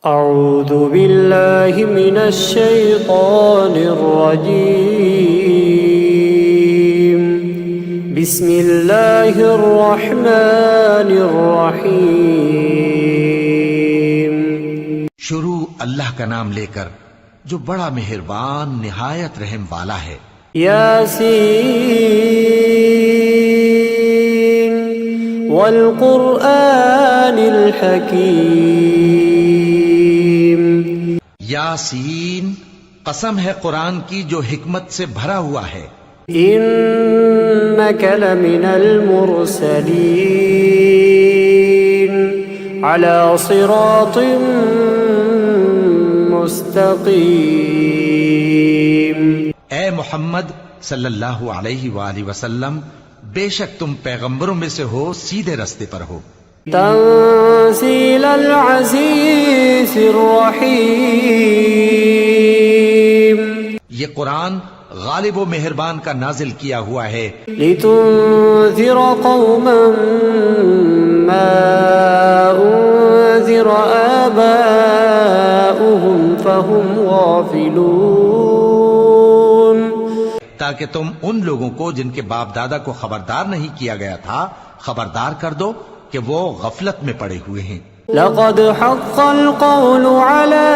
اعوذ باللہ من الشیطان الرجیم بسم اللہ الرحمن الرحیم۔ شروع اللہ کا نام لے کر جو بڑا مہربان نہایت رحم والا ہے۔ یاسین والقرآن الحکیم۔ یاسین، قسم ہے قرآن کی جو حکمت سے بھرا ہوا ہے۔ انک لمن المرسلین علی صراط مستقیم۔ اے محمد صلی اللہ علیہ وآلہ وسلم، بے شک تم پیغمبروں میں سے ہو، سیدھے رستے پر ہو۔ تنزیل العزیز الرحیم۔ یہ قرآن غالب و مہربان کا نازل کیا ہوا ہے۔ لتنذر قوما ما انذر آباؤهم فهم غافلون۔ تاکہ تم ان لوگوں کو جن کے باپ دادا کو خبردار نہیں کیا گیا تھا خبردار کر دو کہ وہ غفلت میں پڑے ہوئے ہیں۔ لقد حق القول على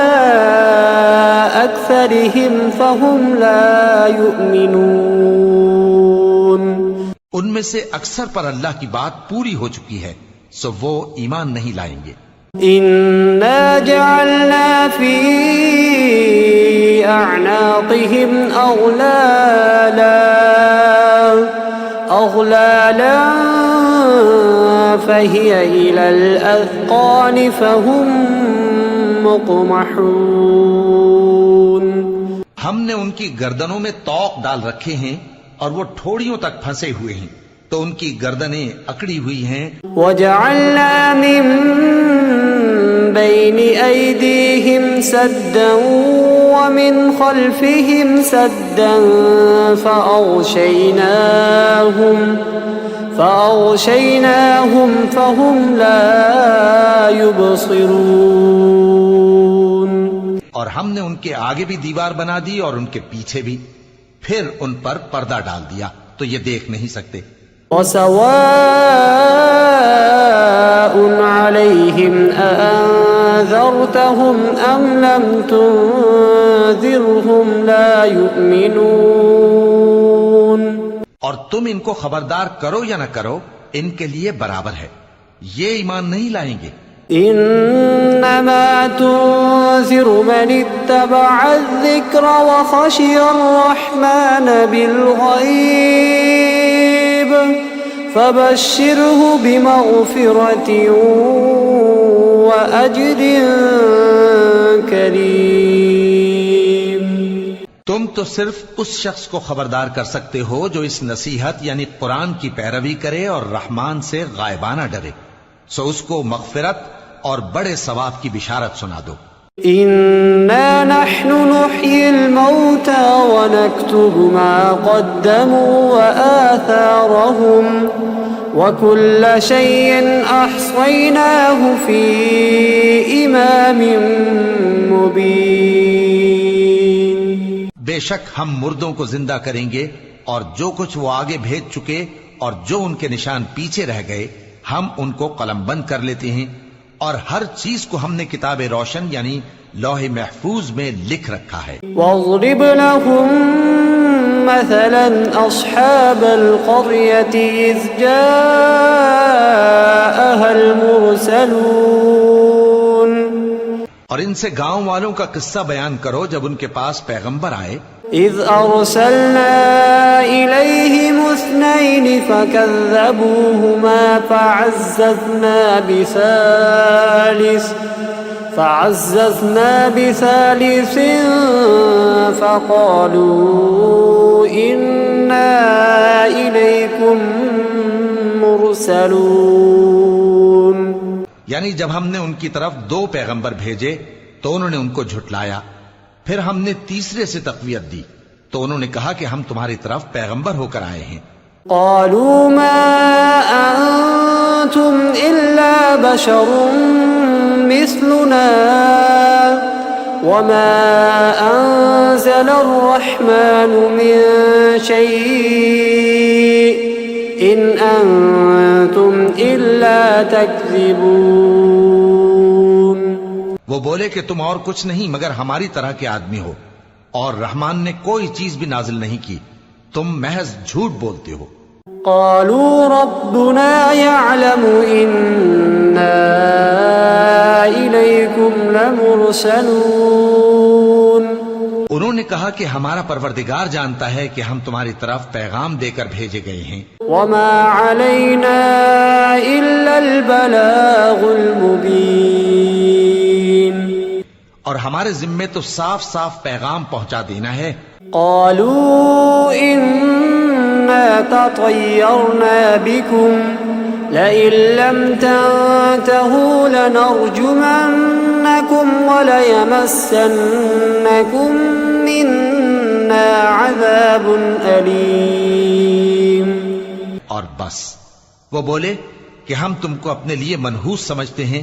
أكثرهم فهم لا يؤمنون۔ ان میں سے اکثر پر اللہ کی بات پوری ہو چکی ہے، سو وہ ایمان نہیں لائیں گے۔ إنا جعلنا في أعناقهم أغلالا فهي إلى الأذقان فهم مقمحون۔ ہم نے ان کی گردنوں میں طوق ڈال رکھے ہیں اور وہ ٹھوڑیوں تک پھنسے ہوئے ہیں، تو ان کی گردنیں اکڑی ہوئی ہیں۔ وجعلنا من بين أيديهم سدا ومن خلفهم سدا فأغشيناهم فهم لا يبصرون۔ اور ہم نے ان کے آگے بھی دیوار بنا دی اور ان کے پیچھے بھی، پھر ان پر پردہ ڈال دیا تو یہ دیکھ نہیں سکتے۔ وسواء عليهم أأنذرتهم أم لم تنذرهم لا يؤمنون۔ اور تم ان کو خبردار کرو یا نہ کرو، ان کے لیے برابر ہے، یہ ایمان نہیں لائیں گے۔ انما تنذر من اتبع الذکر وخشی الرحمن بالغیب فبشره بمغفرة وأجر کریم۔ تم تو صرف اس شخص کو خبردار کر سکتے ہو جو اس نصیحت یعنی قرآن کی پیروی کرے اور رحمان سے غائبانہ ڈرے، سو اس کو مغفرت اور بڑے ثواب کی بشارت سنا دو۔ انا نحن نحيي الموتى ونكتب ما قدموا وآثارهم وكل شيء احصيناه في امام مبين۔ بے شک ہم مردوں کو زندہ کریں گے، اور جو کچھ وہ آگے بھیج چکے اور جو ان کے نشان پیچھے رہ گئے ہم ان کو قلم بند کر لیتے ہیں، اور ہر چیز کو ہم نے کتاب روشن یعنی لوح محفوظ میں لکھ رکھا ہے۔ واضرب لهم مثلا اصحاب القرية اذ جاءها المرسلون۔ اور ان سے گاؤں والوں کا قصہ بیان کرو جب ان کے پاس پیغمبر آئے۔ اذ ارسلنا الیہم اثنین فکذبوہما فعززنا بثالث فقالوا انا الیکم مرسلون۔ یعنی جب ہم نے ان کی طرف 2 پیغمبر بھیجے تو انہوں نے ان کو جھٹلایا، پھر ہم نے تیسرے سے تقویت دی تو انہوں نے کہا کہ ہم تمہاری طرف پیغمبر ہو کر آئے ہیں۔ قالوا ما انتم الا بشر مثلنا وما أنزل الرحمن من شيء إن أنتم إلا تكذبون. وہ بولے کہ تم اور کچھ نہیں مگر ہماری طرح کے آدمی ہو، اور رحمان نے کوئی چیز بھی نازل نہیں کی، تم محض جھوٹ بولتے ہو. قالوا ربنا يعلم إنا إليكم لمرسلون. انہوں نے کہا کہ ہمارا پروردگار جانتا ہے کہ ہم تمہاری طرف پیغام دے کر بھیجے گئے ہیں. وما علينا إلا البلاغ المبين. اور ہمارے ذمے تو صاف صاف پیغام پہنچا دینا ہے. قالوا إنا تطيرنا بكم لئن لم تنتهوا لنرجمنكم وليمسنكم منا عذاب أليم. اور بس وہ بولے کہ ہم تم کو اپنے لیے منحوس سمجھتے ہیں،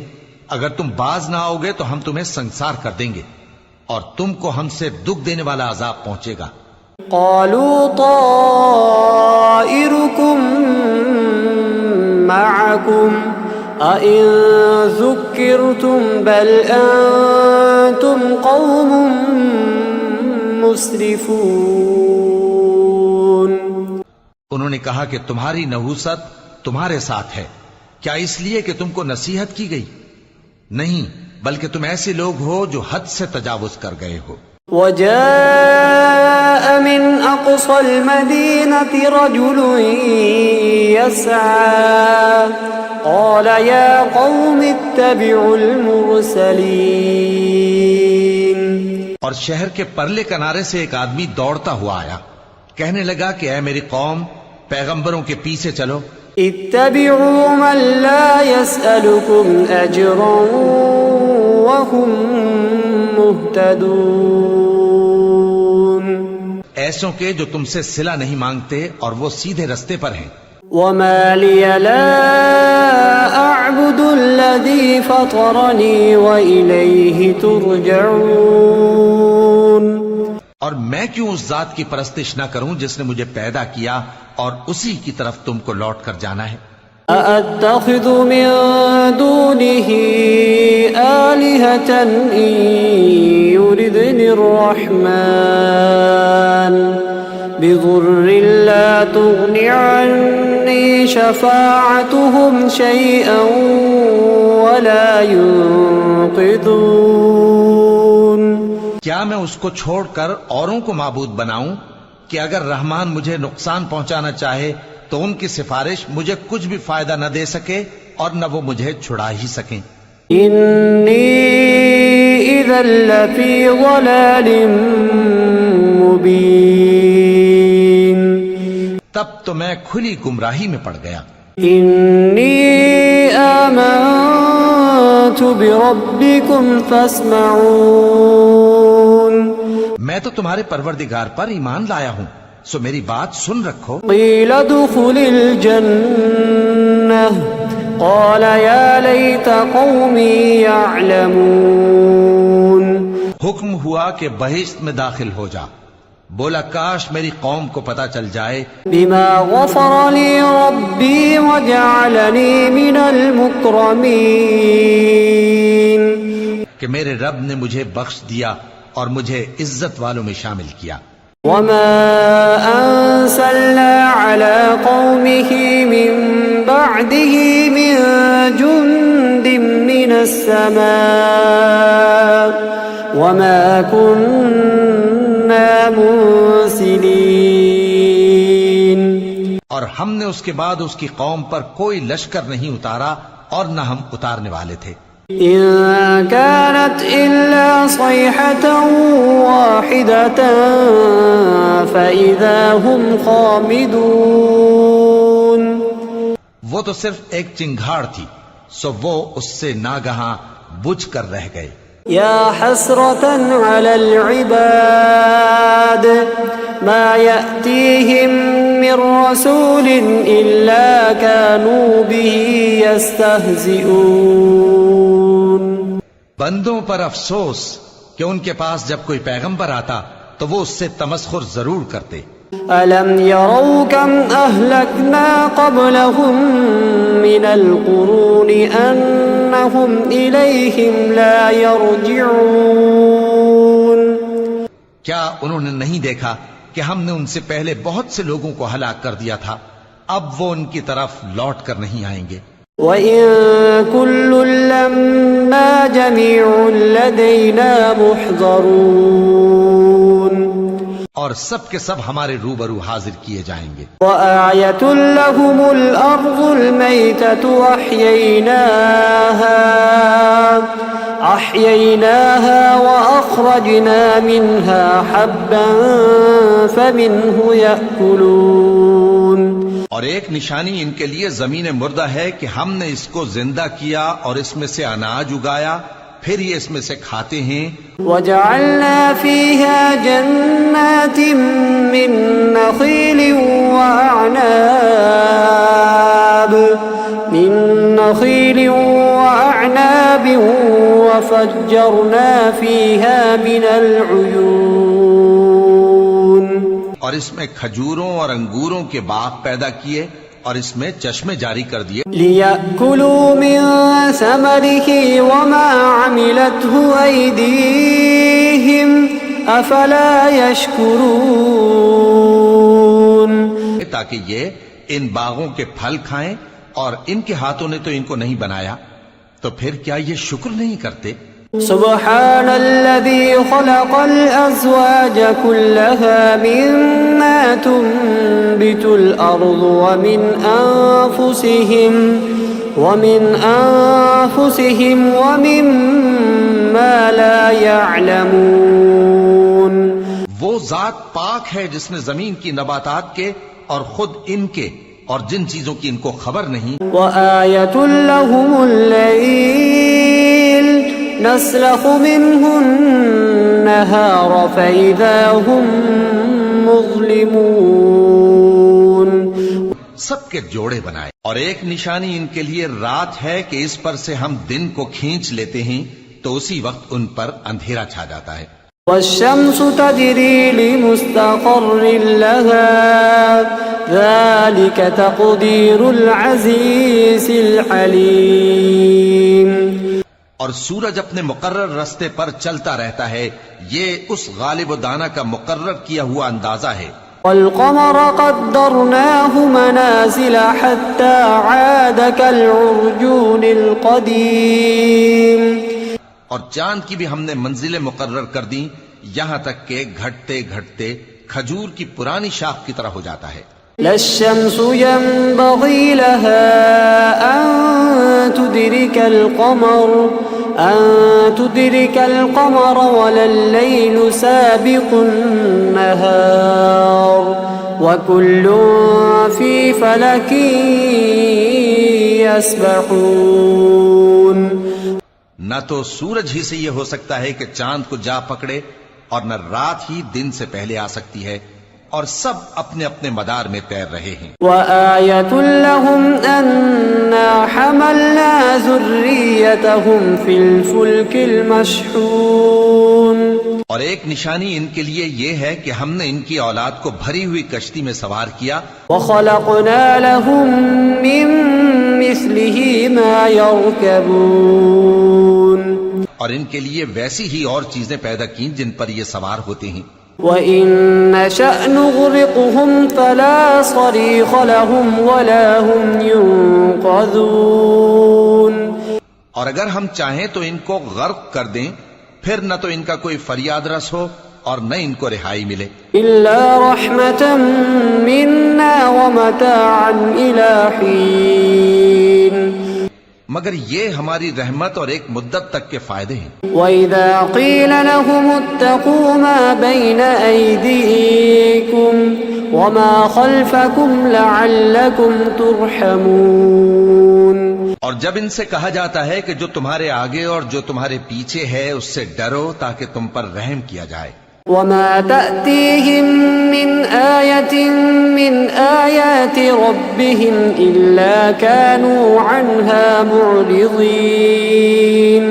اگر تم باز نہ آؤ گے تو ہم تمہیں سنسار کر دیں گے اور تم کو ہم سے دکھ دینے والا عذاب پہنچے گا. قالوا طائركم معكم أئن ذكرتم بل أنتم قوم مسرفون. انہوں نے کہا کہ تمہاری نحوست تمہارے ساتھ ہے، کیا اس لیے کہ تم کو نصیحت کی گئی؟ نہیں، بلکہ تم ایسے لوگ ہو جو حد سے تجاوز کر گئے ہو. وجاء من أقصى المدينة رجل يسعى قال يا قوم اتبعوا المرسلين. اور شہر کے پرلے کنارے سے ایک آدمی دوڑتا ہوا آیا، کہنے لگا کہ اے میری قوم، پیغمبروں کے پیچھے چلو. اتبعوا من لا يسألكم أجرا وهم مهتدون. ایسوں کے جو تم سے صلہ نہیں مانگتے اور وہ سیدھے رستے پر ہیں. وما لي لا أعبد الذي فطرني وإليه ترجعون. اور میں کیوں اس ذات کی پرستش نہ کروں جس نے مجھے پیدا کیا اور اسی کی طرف تم کو لوٹ کر جانا ہے. أأتخذ من دونه آلهة إن يردني الرحمن بضر لا تغن عني شفاعتهم شيئا ولا ينقذون. کیا میں اس کو چھوڑ کر اوروں کو معبود بناؤں کہ اگر رحمان مجھے نقصان پہنچانا چاہے تو ان کی سفارش مجھے کچھ بھی فائدہ نہ دے سکے اور نہ وہ مجھے چھڑا ہی سکیں. إني إذا لفي ضلال مبين. تب تو میں کھلی گمراہی میں پڑ گیا. إني آمنت بربكم فاسمعون. میں تو تمہارے پروردگار پر ایمان لایا ہوں، سو میری بات سن رکھو. قيل ادخل الجنة قال يا ليت قومي يعلمون. حکم ہوا کہ بہشت میں داخل ہو جا. بولا کاش میری قوم کو پتا چل جائے بما غفر لي ربي وجعلني من المكرمين. کہ میرے رب نے مجھے بخش دیا اور مجھے عزت والوں میں شامل کیا. وما أنزلنا على قومه من بعده من جند من السماء وما كنا منزلين. اور ہم نے اس کے بعد اس کی قوم پر کوئی لشکر نہیں اتارا اور نہ ہم اتارنے والے تھے. إن كانت إلا صيحة واحدة فإذا هم خامدون. وہ تو صرف ایک چنگھاڑ تھی، سو وہ اس سے ناگہاں بجھ کر رہ گئے. يا حسرة على العباد ما يأتيهم من رسول إلا كانوا به يستهزئون. بندوں پر افسوس کہ ان کے پاس جب کوئی پیغمبر آتا تو وہ اس سے تمسخر ضرور کرتے. أَلَمْ يَرَوْا كَمْ أَهْلَكْنَا قَبْلَهُمْ مِنَ الْقُرُونِ أَنَّهُمْ إِلَيْهِمْ لَا يَرْجِعُونَ. کیا انہوں نے نہیں دیکھا کہ ہم نے ان سے پہلے بہت سے لوگوں کو ہلاک کر دیا تھا، اب وہ ان کی طرف لوٹ کر نہیں آئیں گے. وَإِن كُلٌّ لَّمَّا جَمِيعٌ لَّدَيْنَا مُحْضَرُونَ. اور سب کے سب ہمارے روبرو حاضر کیے جائیں گے. وَآيَةٌ لَّهُمُ الْأَرْضُ الْمَيْتَةُ أَحْيَيْنَاهَا وَأَخْرَجْنَا مِنْهَا حَبًّا فَمِنْهُ يَأْكُلُونَ. اور ایک نشانی ان کے لیے زمین مردہ ہے کہ ہم نے اس کو زندہ کیا اور اس میں سے اناج اگایا، پھر یہ اس میں سے کھاتے ہیں. وَجَعَلْنَا فِيهَا جَنَّاتٍ مِّن نَّخِيلٍ وَأَعْنَابٍ وَفَجَّرْنَا فِيهَا مِنَ الْعُيُونِ. اور اس میں کھجوروں اور انگوروں کے باغ پیدا کیے اور اس میں چشمے جاری کر دیے. لِيَأْكُلُوا مِن ثَمَرِهِ وَمَا عَمِلَتْهُ أَيْدِيهِمْ أَفَلَا يَشْكُرُونَ. تاکہ یہ ان باغوں کے پھل کھائیں، اور ان کے ہاتھوں نے تو ان کو نہیں بنایا، تو پھر کیا یہ شکر نہیں کرتے؟ سبحان الذي خلق الأزواج كلها مما تنبت الأرض ومن أنفسهم ومما لا يعلمون. وہ ذات پاک ہے جس نے زمین کی نباتات کے اور خود ان کے اور جن چیزوں کی ان کو خبر نہیں. وآية لهم الليل نسلخ منه النهار فإذا هم مظلمون. سب کے جوڑے بنائے، اور ایک نشانی ان کے لیے رات ہے کہ اس پر سے ہم دن کو کھینچ لیتے ہیں تو اسی وقت ان پر اندھیرا چھا جاتا ہے. والشمس تجري لمستقر لها ذلك تقدير العزيز العليم. اور سورج اپنے مقرر راستے پر چلتا رہتا ہے، یہ اس غالب و دانا کا مقرر کیا ہوا اندازہ ہے. والقمر قدرناه منازل حتى عاد كالعرجون القديم. اور چاند کی بھی ہم نے منزلیں مقرر کر دیں، یہاں تک کہ گھٹتے گھٹتے کھجور کی پرانی شاخ کی طرح ہو جاتا ہے. لا الشمس ينبغي لها أن تدرك القمر ولا الليل سابق النهار وكل في فلك يسبحون. نہ تو سورج ہی سے یہ ہو سکتا ہے کہ چاند کو جا پکڑے، اور نہ رات ہی دن سے پہلے آ سکتی ہے، اور سب اپنے اپنے مدار میں تیر رہے ہیں. وآية لهم أنا حملنا ذريتهم في الفلك المشحون. اور ایک نشانی ان کے لیے یہ ہے کہ ہم نے ان کی اولاد کو بھری ہوئی کشتی میں سوار کیا. وخلقنا لهم من مثله ما يركبون. اور ان کے لیے ویسی ہی اور چیزیں پیدا کی جن پر یہ سوار ہوتے ہیں. وَإِن نَّشَأْ نُغْرِقْهُمْ فَلَا صَرِيخَ لَهُمْ وَلَا هُمْ يُنقَذُونَ. اور اگر ہم چاہیں تو ان کو غرق کر دیں، پھر نہ تو ان کا کوئی فریاد رس ہو اور نہ ان کو رہائی ملے. إِلَّا رَحْمَةً مِّنَّا وَمَتَاعًا إِلَى حِينٍ. مگر یہ ہماری رحمت اور ایک مدت تک کے فائدے ہیں. وَإِذَا قِيلَ لَهُمُ اتَّقُوا مَا بَيْنَ أَيْدِيكُمْ وَمَا خَلْفَكُمْ لَعَلَّكُمْ تُرْحَمُونَ. اور جب ان سے کہا جاتا ہے کہ جو تمہارے آگے اور جو تمہارے پیچھے ہے اس سے ڈرو تاکہ تم پر رحم کیا جائے. وَمَا تَأْتِيهِم مِّنْ آيَةٍ مِّنْ آيَاتِ رَبِّهِمْ إِلَّا كَانُوا عَنْهَا مُعْرِضِينَ.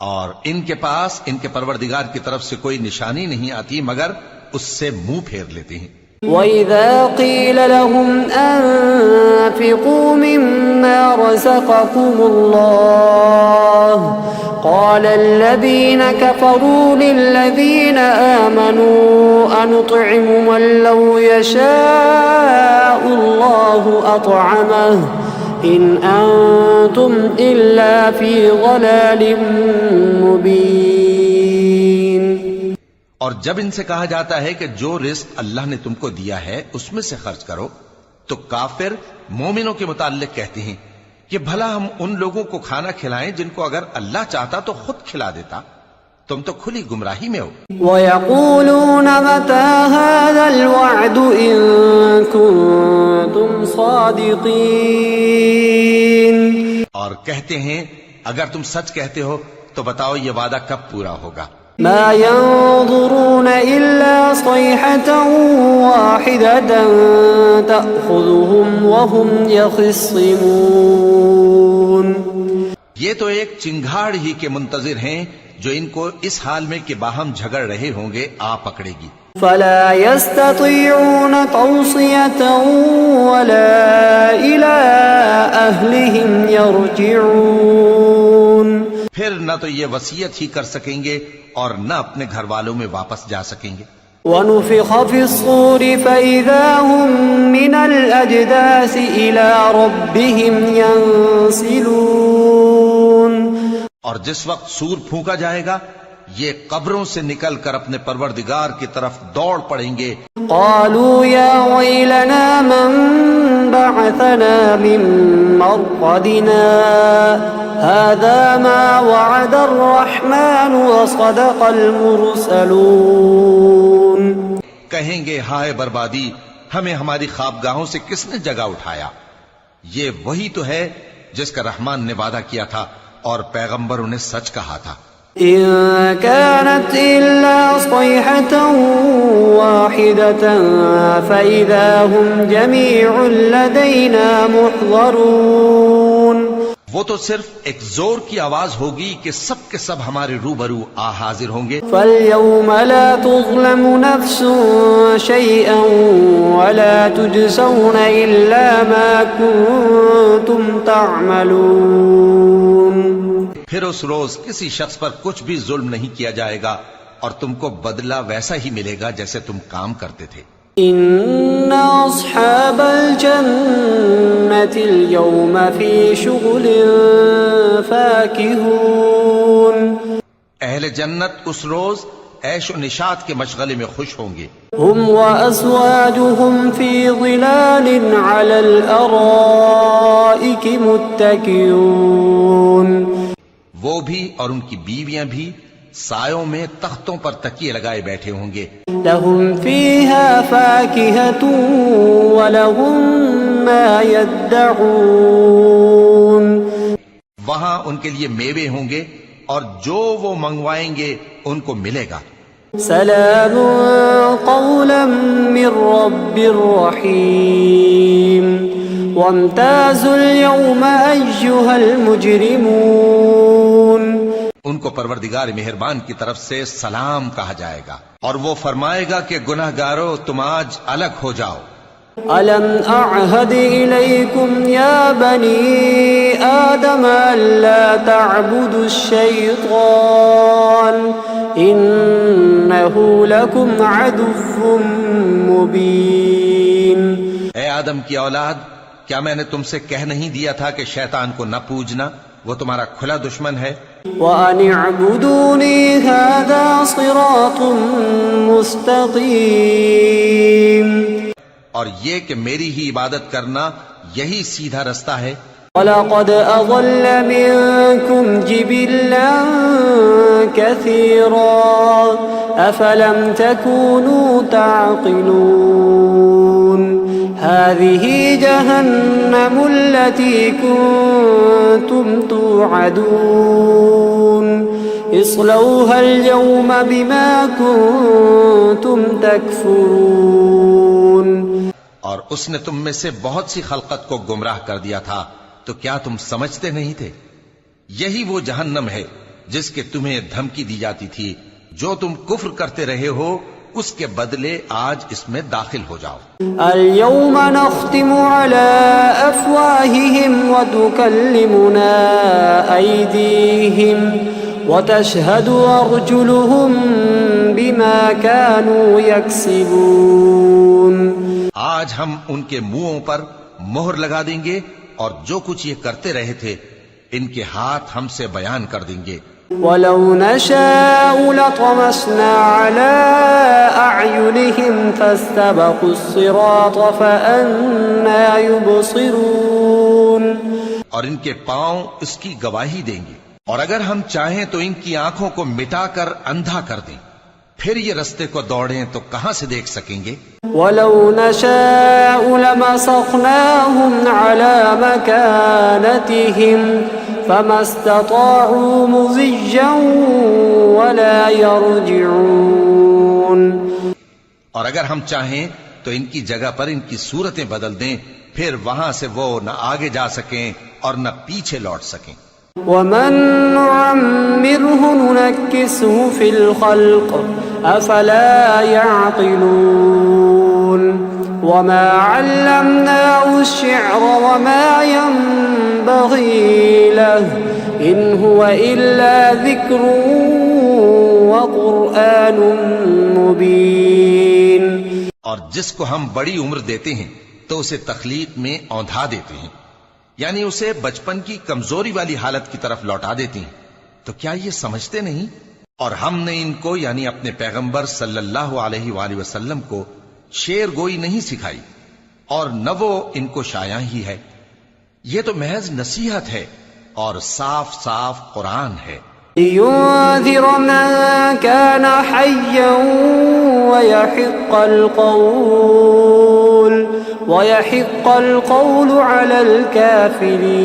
اور ان کے پاس ان کے پروردگار کی طرف سے کوئی نشانی نہیں آتی مگر اس سے منہ پھیر لیتے ہیں۔ وَإِذَا قِيلَ لَهُمْ أَنفِقُوا مِمَّا رَزَقَكُمُ اللَّهُ قَالَ الَّذِينَ كَفَرُوا لِلَّذِينَ آمَنُوا أَنُطْعِمُ مَن لَّوْ يَشَاءُ اللَّهُ أَطْعَمَهُ إِنْ أَنتُمْ إِلَّا فِي ضَلَالٍ مُّبِينٍ۔ اور جب ان سے کہا جاتا ہے کہ جو رزق اللہ نے تم کو دیا ہے اس میں سے خرچ کرو، تو کافر مومنوں کے متعلق کہتے ہیں کہ بھلا ہم ان لوگوں کو کھانا کھلائیں جن کو اگر اللہ چاہتا تو خود کھلا دیتا، تم تو کھلی گمراہی میں ہو۔ وَيَقُولُونَ مَتَى هَذَا الْوَعْدُ إِن كُنتُمْ صَادِقِينَ۔ اور کہتے ہیں اگر تم سچ کہتے ہو تو بتاؤ یہ وعدہ کب پورا ہوگا۔ ما ينظرون إلا صيحة واحدة تأخذهم وهم يخصمون۔ یہ تو ایک چنگھاڑ ہی کے منتظر ہیں جو ان کو اس حال میں کہ باہم جھگڑ رہے ہوں گے آ پکڑے گی۔ فلا يستطيعون توصية ولا إلى أهلهم يرجعون۔ پھر نہ تو یہ وصیت ہی کر سکیں گے اور نہ اپنے گھر والوں میں واپس جا سکیں گے۔ وَنُفِخَ فِي الصُّورِ فَإِذَا هُم مِّنَ الْأَجْدَاثِ إِلَى رَبِّهِمْ يَنسِلُونَ۔ اور جس وقت سور پھونکا جائے گا یہ قبروں سے نکل کر اپنے پروردگار کی طرف دوڑ پڑیں گے۔ قالوا يا ويلنا من بعثنا من مرقدنا هذا ما وعد الرحمن وصدق المرسلون۔ کہیں گے ہائے بربادی، ہمیں ہماری خوابگاہوں سے کس نے جگہ اٹھایا؟ یہ وہی تو ہے جس کا رحمان نے وعدہ کیا تھا اور پیغمبروں نے سچ کہا تھا۔ إن كانت إلا صيحة واحدة فإذا هم جميع لدينا محضرون۔ وہ تو صرف ایک زور کی آواز ہوگی کہ سب کے سب ہمارے روبرو آ حاضر ہوں گے۔ فاليوم لا تظلم نفس شيئا ولا تجزون إلا ما كنتم تعملون۔ پھر اس روز کسی شخص پر کچھ بھی ظلم نہیں کیا جائے گا اور تم کو بدلہ ویسا ہی ملے گا جیسے تم کام کرتے تھے۔ ان اصحاب الجنة اليوم في شغل فاكهون۔ اہل جنت اس روز عیش و نشاط کے مشغلے میں خوش ہوں گے۔ هم وازواجهم في ظلال على الارائك متكئون۔ وہ بھی اور ان کی بیویاں بھی سایوں میں تختوں پر تکیے لگائے بیٹھے ہوں گے۔ لهم فيها فاكهة ولهم ما يدعون۔ وہاں ان کے لیے میوے ہوں گے اور جو وہ منگوائیں گے ان کو ملے گا۔ سلام قولا من رب رحیم وامتازوا اليوم أيها المجرمون۔ ان کو پروردگار مہربان کی طرف سے سلام کہا جائے گا اور وہ فرمائے گا کہ گناہ گارو تم آج الگ ہو جاؤ۔ ألم أعهد إليكم يا بني آدم ألا تعبدوا الشيطان إنه لكم عدو مبين۔ اے آدم کی اولاد، کیا میں نے تم سے کہہ نہیں دیا تھا کہ شیطان کو نہ پوجنا، وہ تمہارا کھلا دشمن ہے۔ وَأَنِ اعْبُدُونِي هَذَا صِرَاطٌ مُسْتَقِيمٌ۔ اور یہ کہ میری ہی عبادت کرنا یہی سیدھا رستہ ہے۔ وَلَقَدْ أَضَلَّ مِنكُمْ جِبِلًّا كَثِيرًا أَفَلَمْ تَكُونُوا تَعْقِلُونَ۔ هَذِهِ جَهَنَّمُ الَّتِي كُنتُمْ تُوعَدُونَ اصْلَوْهَا الْيَوْمَ بِمَا كُنتُمْ تَكْفُرُونَ۔ اور اس نے تم میں سے بہت سی خلقت کو گمراہ کر دیا تھا، تو کیا تم سمجھتے نہیں تھے؟ یہی وہ جہنم ہے جس کے تمہیں دھمکی دی جاتی تھی، جو تم کفر کرتے رہے ہو اس کے بدلے آج اس میں داخل ہو جاؤ۔ اليوم نختم على أفواههم وتكلمنا أيديهم وتشهد أرجلهم بما كانوا يكسبون۔ آج ہم ان کے منہوں پر مہر لگا دیں گے اور جو کچھ یہ کرتے رہے تھے ان کے ہاتھ ہم سے بیان کر دیں گے۔ وَلَوْ نَشَاءُ لَطَمَسْنَا عَلَىٰ أَعْيُنِهِمْ فَاسْتَبَقُوا الصِّرَاطَ فَأَنَّىٰ يُبْصِرُونَ۔ اور ان کے پاؤں اس کی گواہی دیں گے، اور اگر ہم چاہیں تو ان کی آنکھوں کو مٹا کر اندھا کر دیں، پھر یہ رستے کو دوڑیں تو کہاں سے دیکھ سکیں گے؟ وَلَوْ نَشَاءُ لَمَسَخْنَاهُمْ عَلَىٰ مَكَانَتِهِمْ فَمَا اسْتَطَاعُوا مُضِيًّا وَلَا يَرْجِعُونَ۔ اور اگر ہم چاہیں تو ان کی جگہ پر ان کی صورتیں بدل دیں، پھر وہاں سے وہ نہ آگے جا سکیں اور نہ پیچھے لوٹ سکیں۔ وَمَن نُّعَمِّرْهُ نُنَكِّسْهُ فِي الْخَلْقِ أَفَلَا يَعْقِلُونَ وَمَا عَلَّمْنَاهُ الشِّعْرَ وَمَا يَنبَغِي لَهُ إِنْ هُوَ إِلَّا ذِكْرٌ وَقُرْآنٌ مُبِينٌ۔ اور جس کو ہم بڑی عمر دیتے ہیں تو اسے تخلیق میں اوندھا دیتے ہیں، یعنی اسے بچپن کی کمزوری والی حالت کی طرف لوٹا دیتے ہیں، تو کیا یہ سمجھتے نہیں؟ اور ہم نے ان کو یعنی اپنے پیغمبر صلی اللہ علیہ وآلہ وسلم کو شعر گوئی نہیں سکھائی، اور نہ وہ ان کو شایع ہی ہے، یہ تو محض نصیحت ہے اور صاف صاف قرآن ہے۔ لِيُنذِرَ مَن كَانَ حَيًّا وَيَحِقَّ الْقَوْلُ عَلَى الْكَافِرِينَ۔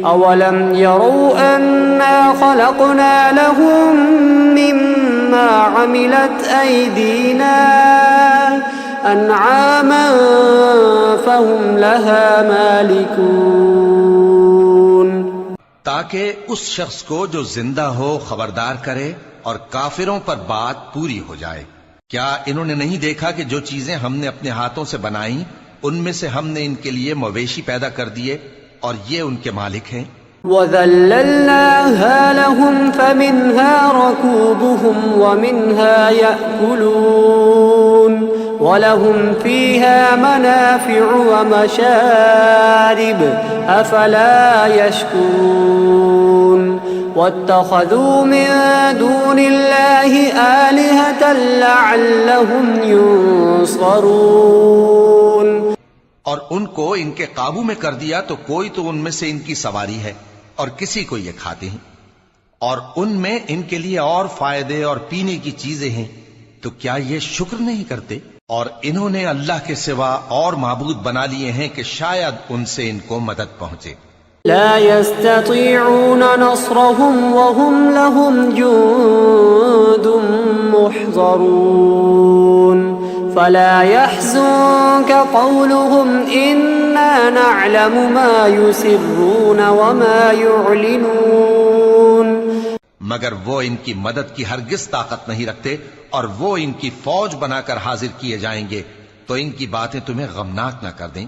أَوَلَمْ يَرَوْا أَنَّا خَلَقْنَا لَهُم مِّمَّا عَمِلَتْ أَيْدِينَا أَنْعَامًا فَهُمْ لَهَا مَالِكُونَ۔ تاکہ اس شخص کو جو زندہ ہو خبردار کرے اور کافروں پر بات پوری ہو جائے۔ کیا انہوں نے نہیں دیکھا کہ جو چیزیں ہم نے اپنے ہاتھوں سے بنائیں ان میں سے ہم نے ان کے لیے مویشی پیدا کر دیے اور یہ ان کے مالک ہیں؟ وَذَلَّلْنَاهَا لَهُمْ فَمِنْهَا رَكُوبُهُمْ وَمِنْهَا يَأْكُلُونَ وَلَهُمْ فِيهَا مَنَافِعُ وَمَشَارِبُ أَفَلَا يَشْكُرُونَ وَاتَّخَذُوا مِن دُونِ اللَّهِ آلِهَةً لَعَلَّهُمْ يُنصَرُونَ۔ اور ان کو ان کے قابو میں کر دیا تو کوئی تو ان میں سے ان کی سواری ہے اور کسی کو یہ کھاتے ہیں، اور ان میں ان کے لیے اور فائدے اور پینے کی چیزیں ہیں، تو کیا یہ شکر نہیں کرتے؟ اور انہوں نے اللہ کے سوا اور معبود بنا لیے ہیں کہ شاید ان سے ان کو مدد پہنچے۔ لا يستطيعون نصرهم وهم لهم جند محضرون فلا يحزنك قولهم إنا نعلم ما يسرون وما يعلنون۔ مگر وہ ان کی مدد کی ہرگز طاقت نہیں رکھتے، اور وہ ان کی فوج بنا کر حاضر کیے جائیں گے تو ان کی باتیں تمہیں غمناک نہ کر دیں۔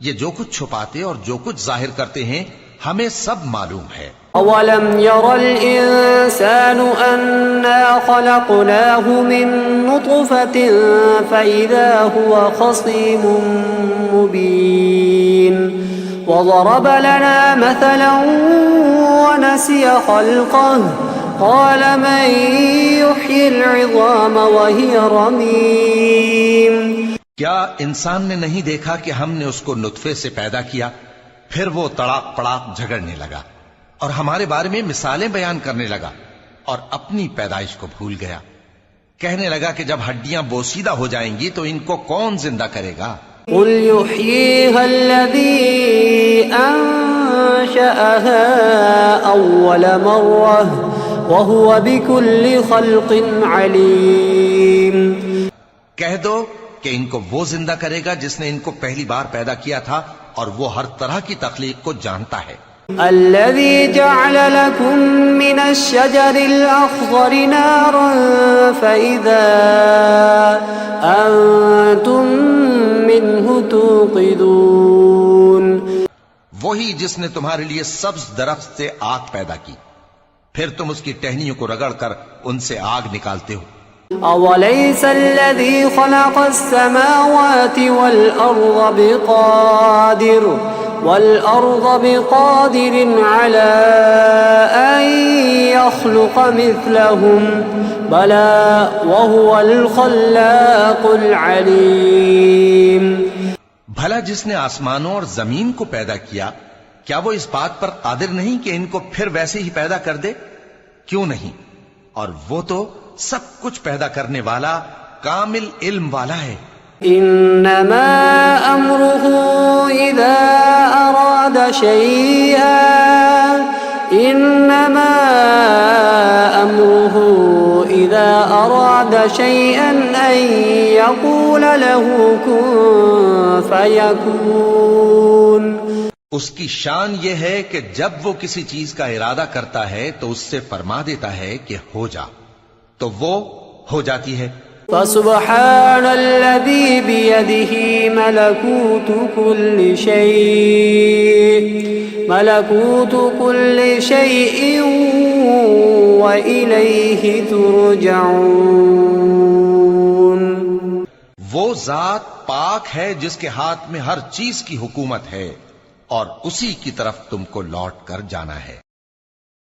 یہ جو کچھ چھپاتے اور جو کچھ ظاہر کرتے ہیں ہمیں سب معلوم ہے۔ أَوَلَمْ يَرَ الْإِنسَانُ أَنَّا خَلَقْنَاهُ مِن نُّطْفَةٍ فَإِذَا هُوَ خَصِيمٌ مُّبِينٌ وَضَرَبَ لَنَا مَثَلًا وَنَسِيَ خَلْقَهُ قَالَ مَن يُحْيِي الْعِظَامَ وَهِيَ رَمِيمٌ۔ کیا انسان نے نہیں دیکھا کہ ہم نے اس کو نطفے سے پیدا کیا، پھر وہ تڑاک پڑاک جھگڑنے لگا اور ہمارے بارے میں مثالیں بیان کرنے لگا اور اپنی پیدائش کو بھول گیا، کہنے لگا کہ جب ہڈیاں بوسیدہ ہو جائیں گی تو ان کو کون زندہ کرے گا؟ قُلْ يُحْيِيهَا الَّذِي أَنشَأَهَا أَوَّلَ مَرَّةٍ وَهُوَ بِكُلِّ خَلْقٍ عَلِيمٌ۔ کہہ دو کہ ان کو وہ زندہ کرے گا جس نے ان کو پہلی بار پیدا کیا تھا، اور وہ ہر طرح کی تخلیق کو جانتا ہے۔ الذي جعل لكم من الشجر الأخضر نارا فإذا أنتم منه توقدون. وہی جس نے تمہارے لیے سبز درخت سے آگ پیدا کی، پھر تم اس کی ٹہنیوں کو رگڑ کر ان سے آگ نکالتے ہو. أوليس الذي خلق السماوات والأرض بقادر على أن يخلق مثلهم بلى وهو الخلاق العليم. بھلا جس نے آسمانوں اور زمین کو پیدا کیا، کیا وہ اس بات پر قادر نہیں کہ ان کو پھر ویسے ہی پیدا کر دے؟ کیوں نہیں؟ اور وہ تو سب کچھ پیدا کرنے والا، کامل علم والا ہے. انما امره اذا اراد شيئا ان يقول له كن فيكون. اس کی شان یہ ہے کہ جب وہ کسی چیز کا ارادہ کرتا ہے تو اس سے فرما دیتا ہے کہ ہو جا، تو وہ ہو جاتی ہے. فسبحان الذي بيده ملكوت كل شيء وإليه ترجعون. وہ ذات پاک ہے جس کے ہاتھ میں ہر چیز کی حکومت ہے اور اسی کی طرف تم کو لوٹ کر جانا ہے.